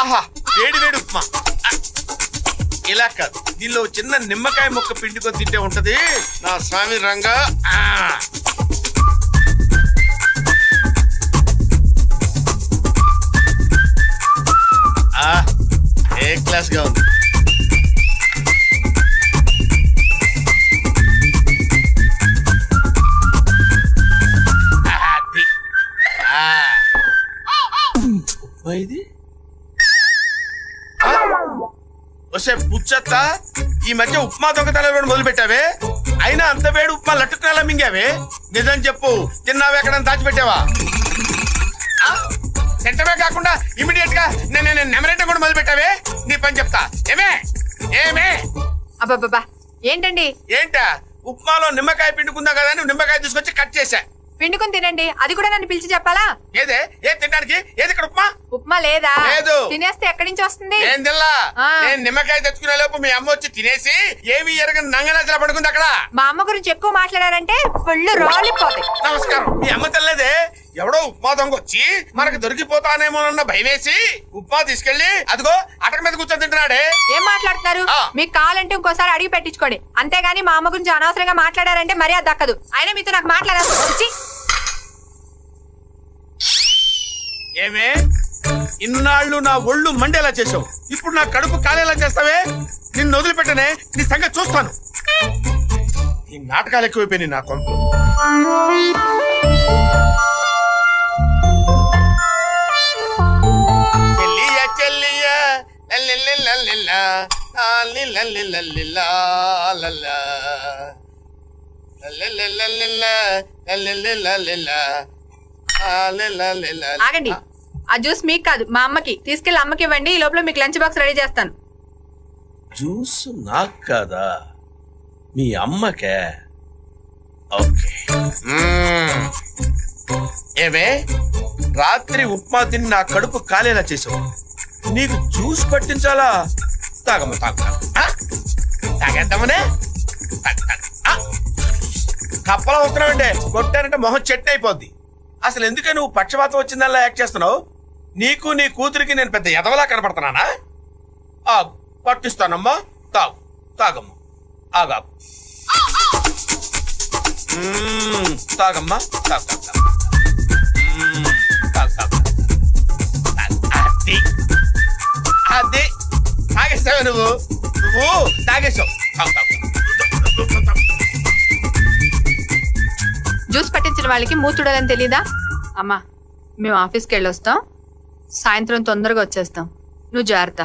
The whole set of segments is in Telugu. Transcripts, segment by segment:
ఆహా వేడి వేడి ఉప్మా. ఇలా కాదు, దీనిలో చిన్న నిమ్మకాయ ముక్క పిండుకొని తింటే ఉంటది నా స్వామి రంగా. ఏ క్లాస్ గా ఉంది. ఇది వస్తే పుచ్చత్త, ఈ మధ్య ఉప్మా దొంగతనాలు మొదలు పెట్టావే, అయినా అంత వేడి ఉప్మా లట్టుకునేలా మింగావే. నిజం చెప్పు, తిన్నావే ఎక్కడ దాచిపెట్టావా? తింటమే కాకుండా ఇమీడియట్ గా నేను నెమరేయడం కూడా మొదలు పెట్టావే. నీ పని చెప్తా. ఏమే ఏమే అబ్బబ్బా ఏంటండి? ఏంటా? ఉప్మాలో నిమ్మకాయ పిండుకుందా కదా అని నిమ్మకాయ తీసుకొచ్చి కట్ చేశా. పిండుకుని తినండి, అది కూడా నన్ను పిలిచి చెప్పాలా? ఏదే ఏ తినడానికి? ఏది ఇక్కడ ఉప్మా? ఉప్మా లేదా? లేదు. తినేస్తే ఎక్కడి నుంచి వస్తుంది? నేను తిల్లా. నేను నిమ్మకాయ తెచ్చుకునే లోపు మీ అమ్మ వచ్చి తినేసి ఏమి ఎరగని నంగనాచలా పడుకుంది అక్కడ. మా అమ్మ గురించి ఎక్కువ మాట్లాడారంటే పళ్ళు రాలిపోతాయి. నమస్కారం. మీ అమ్మ తెల్లదే, ఎవడో ఉప్మా దొంగ వచ్చి మనకు దొరికిపోతానేమోనన్న భయమేసి ఉప్మా తీసుకెళ్లి అదిగో అటక మీద కూర్చొని తింటున్నాడే. ఏం మాట్లాడుతున్నారు? మీకు కావాలంటే ఇంకోసారి అడిగి పెట్టించుకోండి, అంతేగాని మా అమ్మ గురించి అనవసరంగా మాట్లాడారంటే మర్యాద దక్కదు. అయినా మీతో నాకు మాట్లాడాల్సి. ఏమే ఇన్నాళ్ళు నా ఒళ్ళు మండేలా చేసావు, ఇప్పుడు నా కడుపు కాలేలా చేస్తావే? నిన్ను వదిలిపెట్టనే, నీ సంగతి చూస్తాను. ఈ నాటకాలు ఎక్కువైపోయినాయి నా కొంత. ఆగండి, ఆ జ్యూస్ మీకు కాదు మా అమ్మకి. తీసుకెళ్లి అమ్మకి ఇవ్వండి, ఈ లోపల మీకు లంచ్ బాక్స్ రెడీ చేస్తాను. జ్యూస్ నాకు కాదా, మీ అమ్మకే? ఓకే. ఏమే రాత్రి ఉప్మా తిని నా కడుపు కాలేలా చేసావు, నీకు జ్యూస్ పట్టించాలా? తాగమ్మ తాగేద్దామనే. కప్పలా వస్తున్నావంటే కొట్టారంటే మొహం చెట్టు అయిపోద్ది. అసలు ఎందుకే నువ్వు పక్షపాతం వచ్చిందల్లా యాక్ట్ చేస్తున్నావు? నీకు నీ కూతురికి నేను పెద్ద ఎదవలా కనపడుతున్నానా? ఆగు, పట్టిస్తానమ్మా. తాగు, తాగమ్మా. ఆగాగు. తాగమ్మా, తాగు తాగు తాగు తాగు. అది అది తాగేసావు నువ్వు తాగేసావు. జ్యూస్ పట్టించిన వాళ్ళకి మూతుడాలని తెలీదా? అమ్మా మేము ఆఫీస్కి వెళ్ళొస్తాం, సాయంత్రం తొందరగా వచ్చేస్తాం. నువ్వు జాగ్రత్త.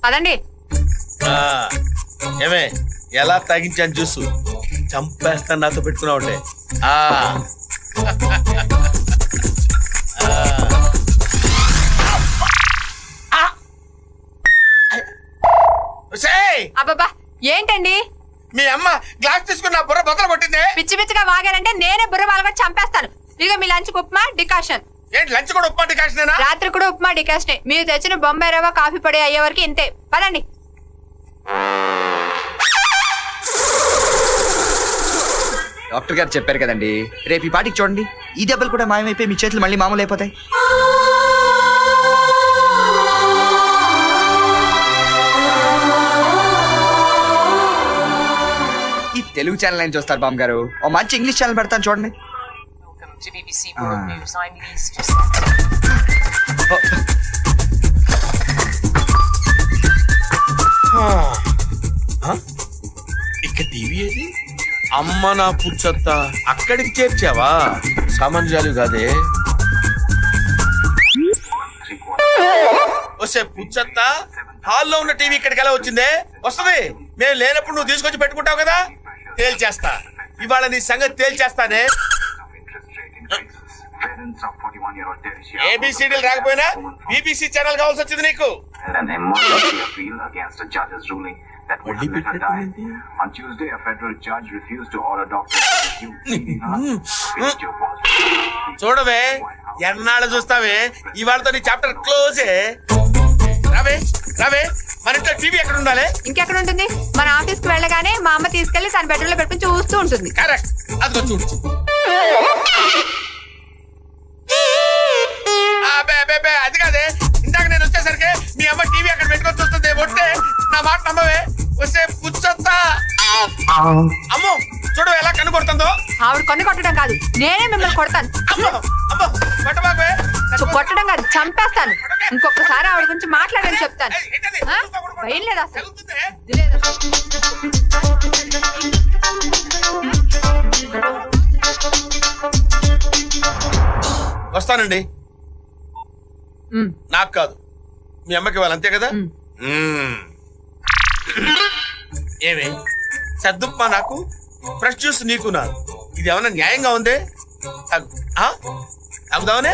పదండి. ఏమే ఎలా తాగించాను జ్యూసు? చంపేస్తాను నాతో పెట్టుకున్నావు అంటే. అబ్బబ్బా ఏంటండి? మీ అమ్మ గ్లాస్ తీసుకుని నా బుర్ర బొక్కలు కొట్టిందే. పిచ్చి పిచ్చిగా వాగారంటే నేనే బుర్ర వాళ్ళకి చంపేస్తాను. ఇక మీ లంచ్ ఉప్మా డికాషన్. ఏంటి లంచ్ కూడా ఉప్మా డికాషన్? రాత్రి కూడా ఉప్మా డికాషనే. మీరు తెచ్చిన బొంబాయి రవ్వ కాఫీ పొడి అయ్యే వరకు ఇంతే. పదండి. డాక్టర్ గారు చెప్పారు కదండి, రేపు ఈ పాటికి చూడండి ఈ దెబ్బలు కూడా మాయమైపోయి మీ చేతులు మళ్ళీ మామూలు అయిపోతాయి. ఈ తెలుగు ఛానల్ ఏం చూస్తారు బామ్ గారు? ఓ మంచి ఇంగ్లీష్ ఛానల్ పెడతాను చూడండి. ఇక టీవీ ఏది? అమ్మ నా పుచ్చత్త, అక్కడికి చేర్చావా? సామాన్యాలు కాదే. వస్తే పుచ్చత్త, హాల్లో ఉన్న టీవీ ఇక్కడికి ఎలా వచ్చిందే? వస్తుంది. మేము లేనప్పుడు నువ్వు తీసుకొచ్చి పెట్టుకుంటావు కదా, తేల్చేస్తా. ఇవాళ నీ సంగతి తేల్చేస్తానే. ఏబిసిడీలు రాకపోయినా బీబీసీ ఛానల్ కావాల్సి వచ్చింది నీకు. చూడవే, ఎన్నాళ్ళు చూస్తావే? ఇవాళతో నీ చాప్టర్ క్లోజే. రావే రావే, మన ఇంట్లో టీవీ ఎక్కడ ఉండాలి? ఇంకెక్కడ ఉంటుంది? మన ఆఫీస్ కి వెళ్ళగానే మా అమ్మ తీసుకెళ్లి తన బెడ్రూమ్ లో పెట్టుకుని చూస్తూ ఉంటుంది. కరెక్ట్, అదిగో చూడు. అది కాదే, ఇందాక నేను నా మాట నమ్మవే. వస్తే పుచ్చత్తా. అమ్మో చూడు ఎలా కన్ను కొడుతుందో. ఆవిడ కొన్ను కొట్టడం కాదు, నేనే మిమ్మల్ని కొడతాను. అమ్మో అమ్మో కొట్టబాబే. కొట్టడం కాదు, చంపేస్తాను. ఇంకొకసారి ఆవిడ గురించి మాట్లాడని చెప్తాను. ఆ? భయం లేదు అసలు. ఇది లేదు అసలు. వస్తానండి. ఉమ్, నాకు కాదు, మీ అమ్మకి వాళ్ళు అంతే కదా. ఉమ్. ఏమే సర్దుప్పా నాకు, ఫ్రెష్ జ్యూస్ నీకు నాకు. ఇది ఏమన్నా న్యాయంగా ఉందే? తాగుదామనే.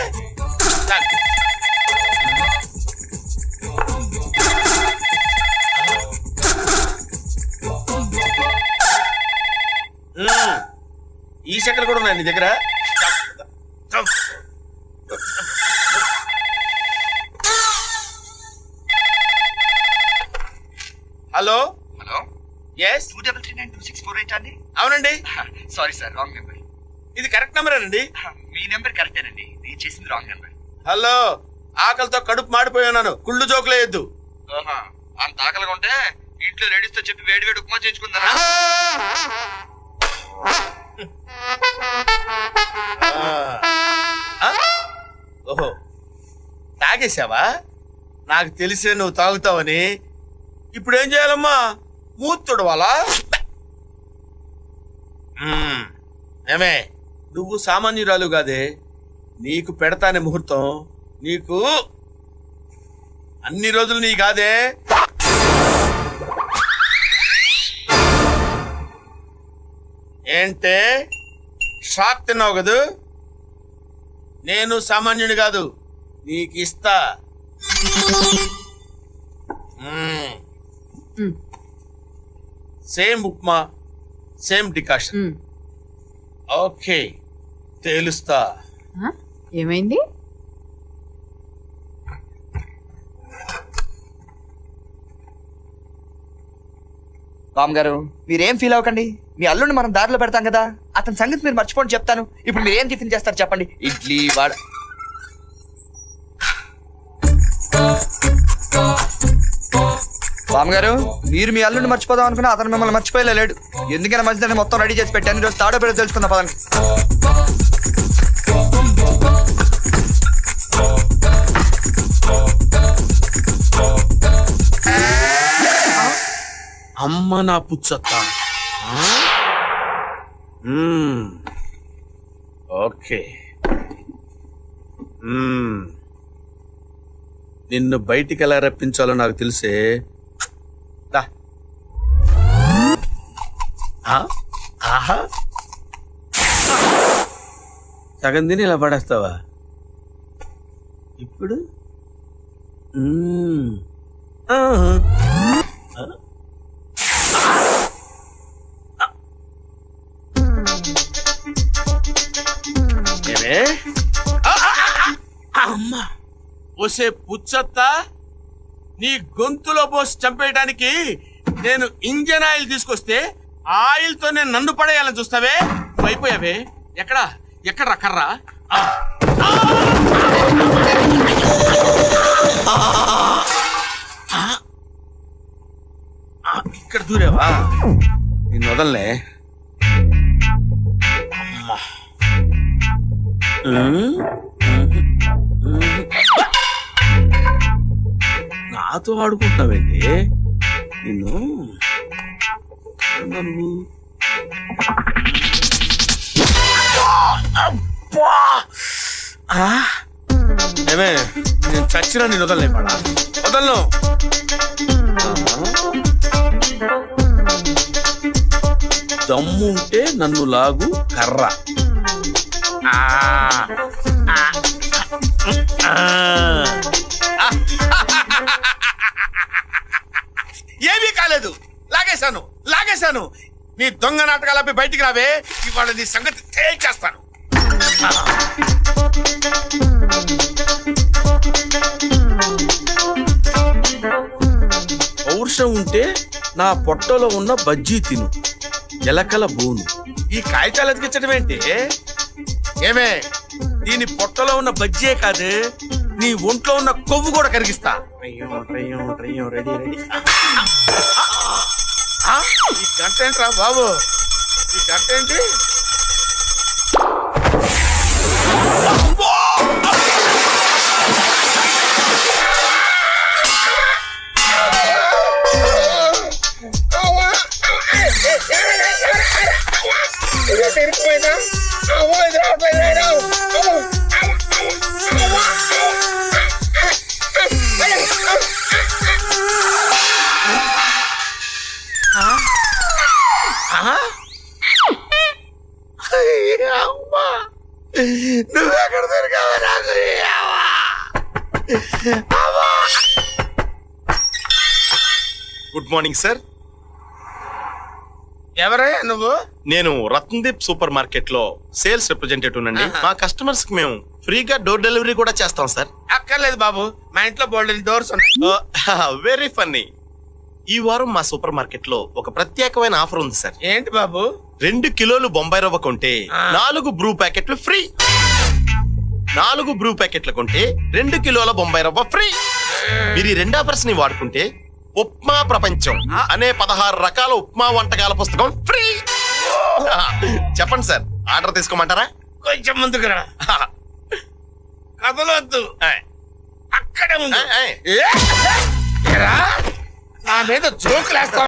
ఈ చక్కెర కూడా ఉన్నాయి నీ దగ్గర. హలో హలో, ఎస్ 2339264 అండి. అవునండి, సారీ సార్, రాంగ్ నెంబర్. ఇది కరెక్ట్ నెంబరేనండి. మీ నెంబర్ కరెక్టేనండి, నేను చేసింది రాంగ్ నెంబర్. హలో, ఆకలితో కడుపు మాడిపోయి ఉన్నాను, కుళ్ళు జోకులేయద్దు. అంత ఆకలిగా ఉంటే ఇంట్లో లేడీస్ తో చెప్పి వేడి వేడి ఉప్మా చేయించుకుందారా? ఓహో తాగేశావా? నాకు తెలిసే నువ్వు తాగుతావని. ఇప్పుడు ఏం చేయాలమ్మా? మూతుడవాలా? ఏమే నువ్వు సామాన్యురాలు కాదే, నీకు పెడతానే ముహూర్తం. నీకు అన్ని రోజులు నీ కాదే. ఏంటే షాక్ తిన్నావు కదూ? నేను సామాన్యుని కాదు, నీకు ఇస్తా. Same upma, same decoction. ఉమ్. ఓకే తేలుస్తా. ఆ? ఏమైంది? రామ్ గారు, మీరేం ఫీల్ అవ్వకండి. మీ అల్లుడిని మనం దారిలో పెడతాం కదా, అతని సంగతి మీరు మర్చిపోండి చెప్తాను. ఇప్పుడు మీరు ఏం టిఫిన్ చేస్తారు చెప్పండి? ఇడ్లీ, వడ. రామ్ గారు, మీరు మీ అల్లుడిని మర్చిపోదాం అనుకున్నా, అతను మిమ్మల్ని మర్చిపోయలేడు. ఎందుకైనా మంచిదని మొత్తం రెడీ చేసి పెట్టాను. ఈరోజు తాడో పేరు తెలుసుకున్న పదండి. అమ్మ నా పుచ్చత్తా. ఓకే నిన్ను బయటికి ఎలా రప్పించాలో నాకు తెలిసే. ఆహా సగం తిని ఇలా పడేస్తావా ఇప్పుడు? ఏమే అమ్మా ఒసే పుచ్చత్తా, నీ గొంతులో పోసి చంపేయడానికి నేను ఇంజన్ ఆయిల్ తీసుకొస్తే ఆయిల్ తో నేను నన్ను పడేయాలని చూస్తావే? అయిపోయావే. ఎక్కడ కర్రా? ఇక్కడ దూరేవా? నేను వదలలే. అమ్మా నాతో ఆడుకుంటున్నావేంటి? నిన్ను ఏమే నేను చచ్చినా నేను వదలలే. వదలను. దమ్ము ఉంటే నన్ను లాగు కర్ర. ఏమీ కాలేదు. లాగేశాను. నీ దొంగ నాటకాలపై బయటికి రావే. ఇవాళ నీ సంగతి తేల్చేస్తాను. పౌరుషం ఉంటే నా పొట్టలో ఉన్న బజ్జీ తిను, ఎలకల బోను. ఈ కాగితాలు అతికించడం ఏంటి? ఏమే దీని పొట్టలో ఉన్న బజ్జీయే కాదు, నీ ఒంట్లో ఉన్న కొవ్వు కూడా కరిగిస్తా రెడీ రెడీ ఈ గంట ఏంట్రా బాబు, ఈ గంట ఏంటి? నువ్వెక్కడ దొరికావా నాకు? Good morning sir. ఎవరయ్యా నువ్వు? నేను రత్నదీప్ సూపర్ మార్కెట్ లో సేల్స్ రిప్రజెంటేటివ్ అండి. మా కస్టమర్స్ కి మేము ఫ్రీగా డోర్ డెలివరీ కూడా చేస్తాం సార్. అక్కర్లేదు బాబు, మా ఇంట్లో బోల్డెన్ డోర్స్ ఉన్నాయి. Very funny. ఈ వారం మా సూపర్ మార్కెట్ లో ఒక ప్రత్యేకమైన ఆఫర్ ఉంది సార్. ఏంటి బాబు? 2 కిలోలు బొంబాయి రవ్వ కొంటే 4 బ్రూ ప్యాకెట్లు ఫ్రీ. 4 బ్రూ ప్యాకెట్లు కొంటే 2 కిలోల బొంబాయి రవ్వ ఫ్రీ. మీరు ఈ 2 ఆఫర్స్ ని వాడుకుంటే ఉప్మా ప్రపంచం అనే 16 రకాల ఉప్మా వంటకాల పుస్తకం ఫ్రీ. చెప్పండి సార్, ఆర్డర్ తీసుకోమంటారా? కొంచెం ముందుకు రా. కదలొద్దు, అక్కడే ఉంది. ఏయ్. నా మీద జోకులేస్తా.